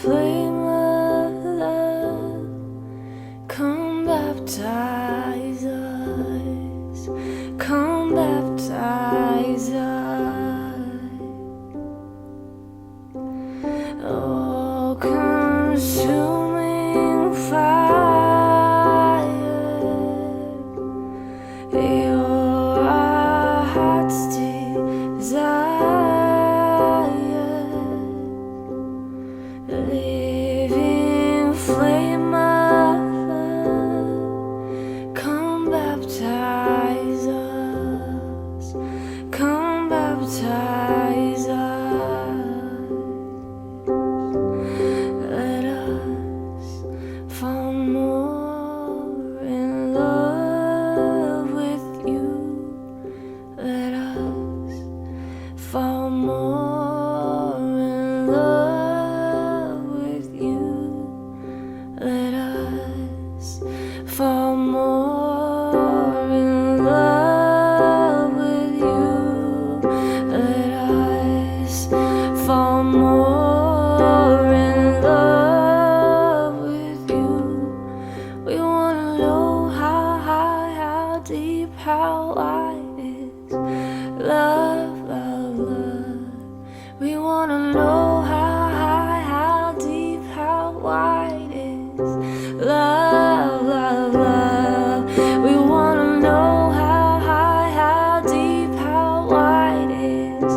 flame of love, come baptize us, come baptize us. Oh, consuming fire, you're our heart's desire, living flame of love, come baptize us, come baptize us. Let us fall more in love with you. Let us fall more in love with you. Let us fall more in love with you. Let us fall more in love with you. We wanna know how high, how deep, how wide is love, love, love. We wanna know how high, how deep, how wide is love, love, love. We wanna know how high, how deep, how wide is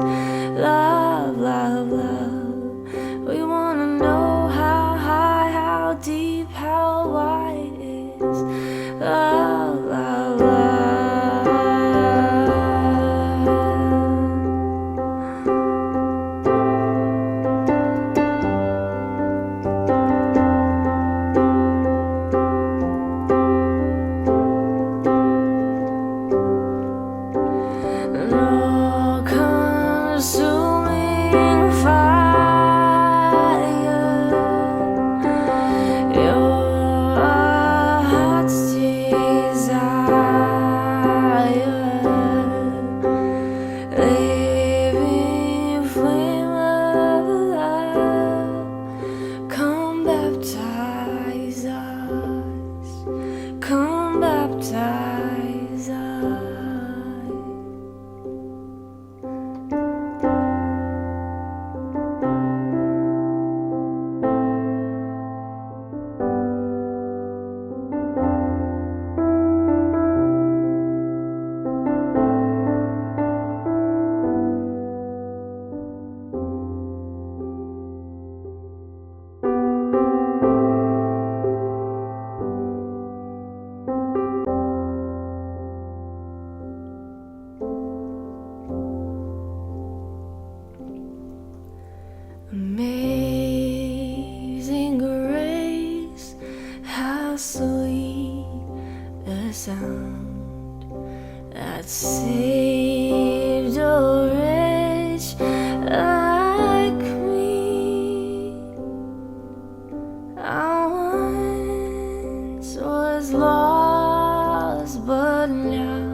love, love, love. We wanna know how high, how deep, how wide is love, love, love. No consuming fire, you're our heart's desire, living flame of love, come baptize us, come baptize us. Amazing grace, how sweet the sound that saved a wretch like me. I once was lost, but now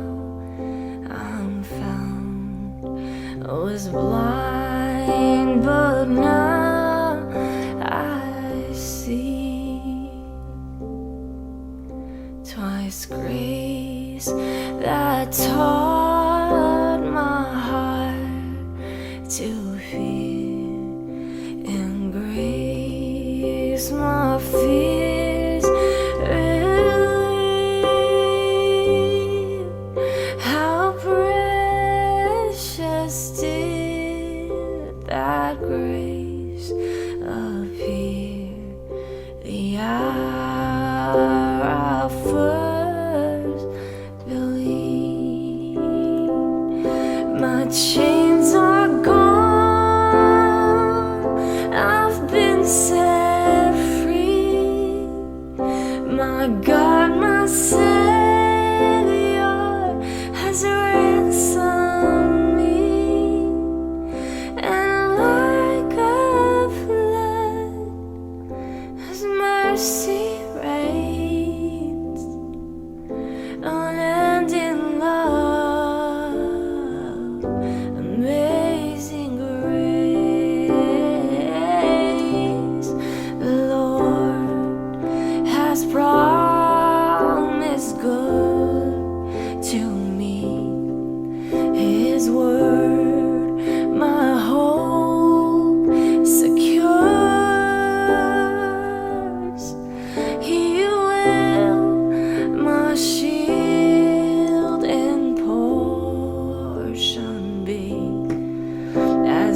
I'm found. I was blind, but now I see. Twice grace that taught my heart to fear, and grace my fears relieve. How precious did that grace appear the hour I first believed. My chains are gone,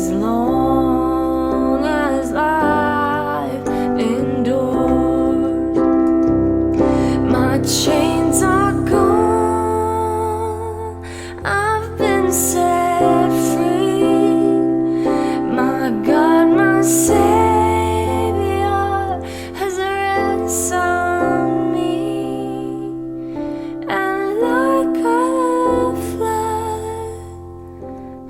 as long as life endures. My chains are gone, I've been set free. My God, my Savior has ransomed me, and like a flood,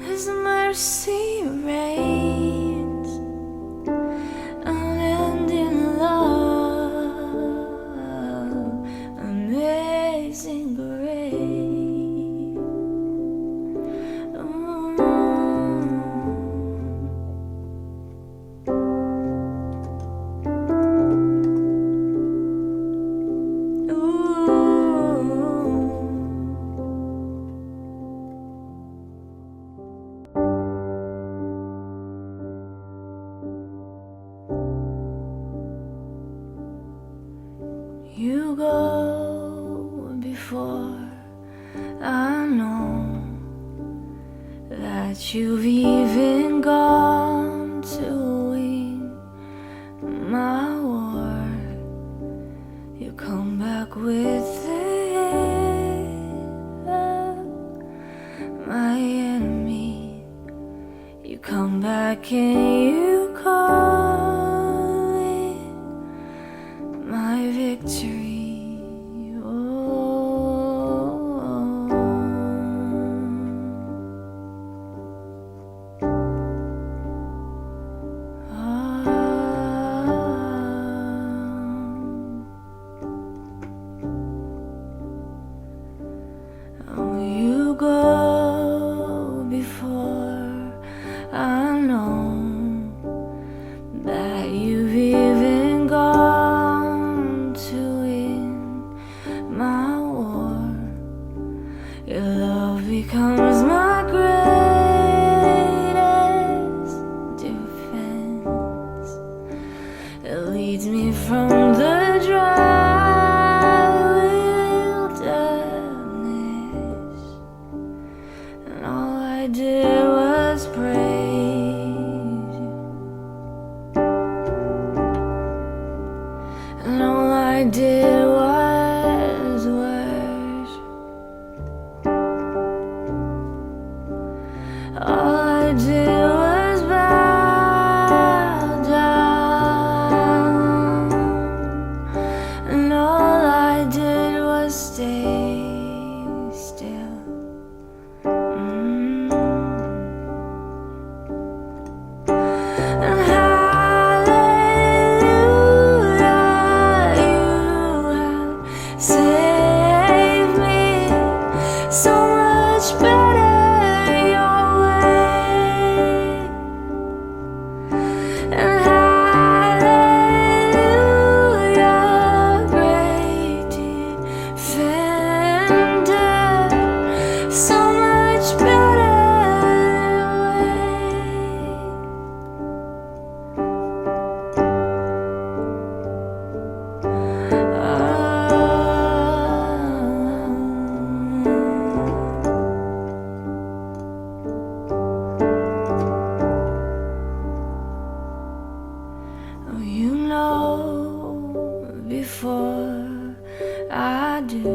His mercy reigns, unending love, amazing grace. You go before I know that you've even gone to win my war. You come back with the head of my enemy. You come back and you call it my victory. You go before I know that you've even gone to win my war. Your love becomes my greatest defense. It leads me from the dry wilderness, and all I did was praise you, and all I did was worship. All I did was bow down, and all I did was stay still. And hallelujah, you have saved me so much better your way. And hallelujah, great defender, so much better way. Oh, you know before I do,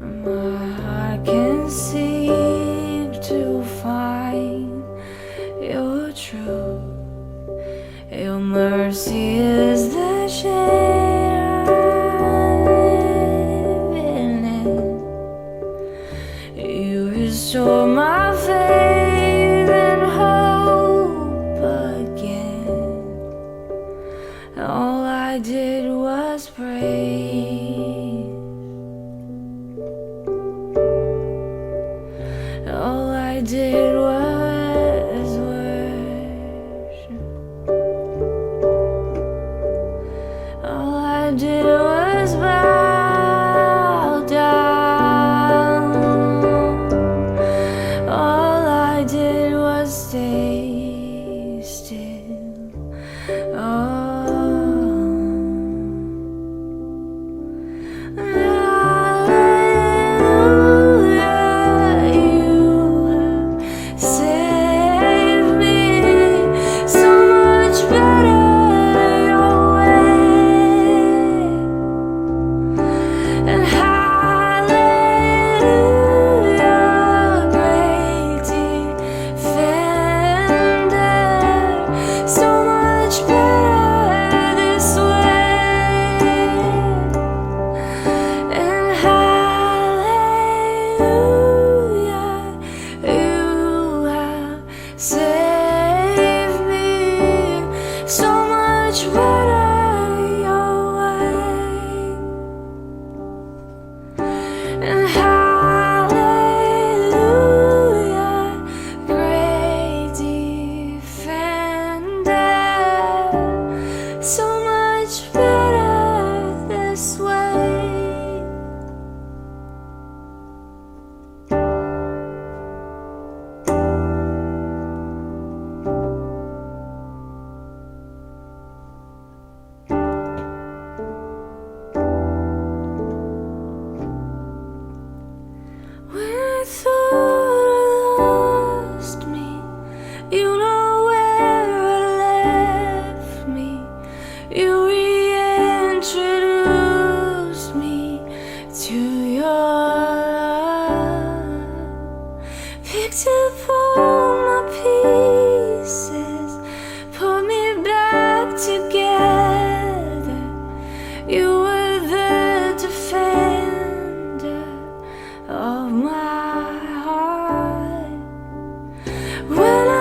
my heart can seek to find your truth. Your mercy is the shade I live in. You restore my faith and hope again. All I did was praise. All I did was worship.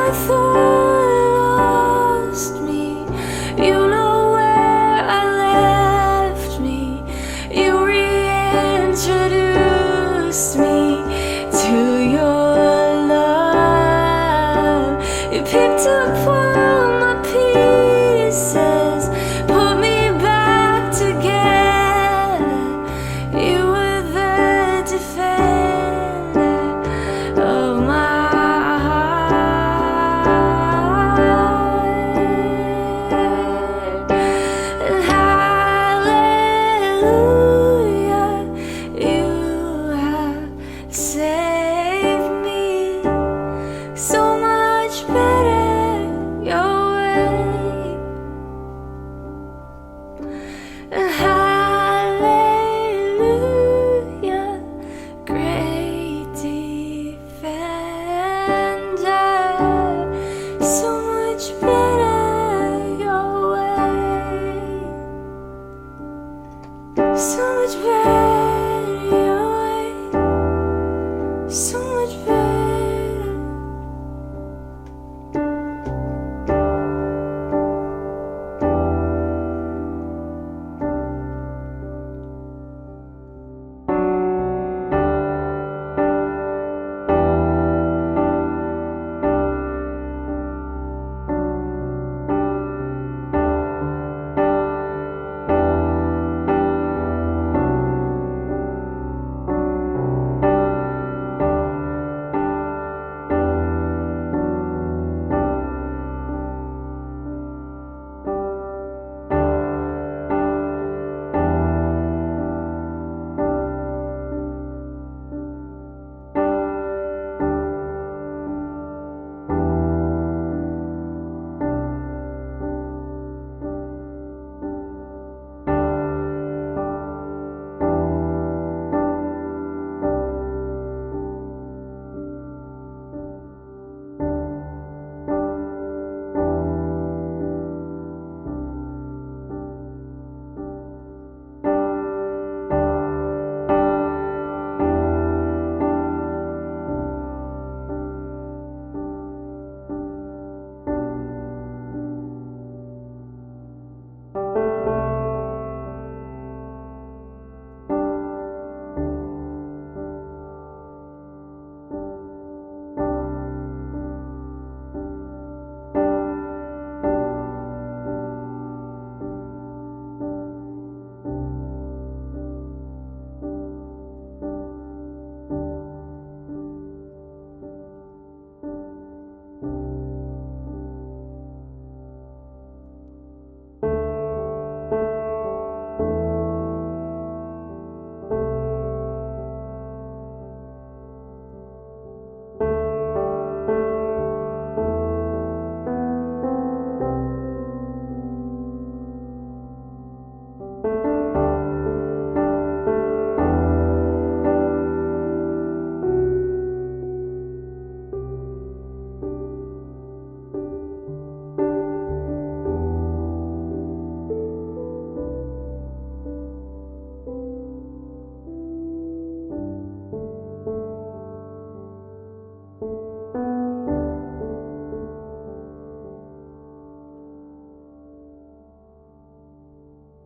I thought lost me. You know where I left me. You reintroduced me to your love. You picked up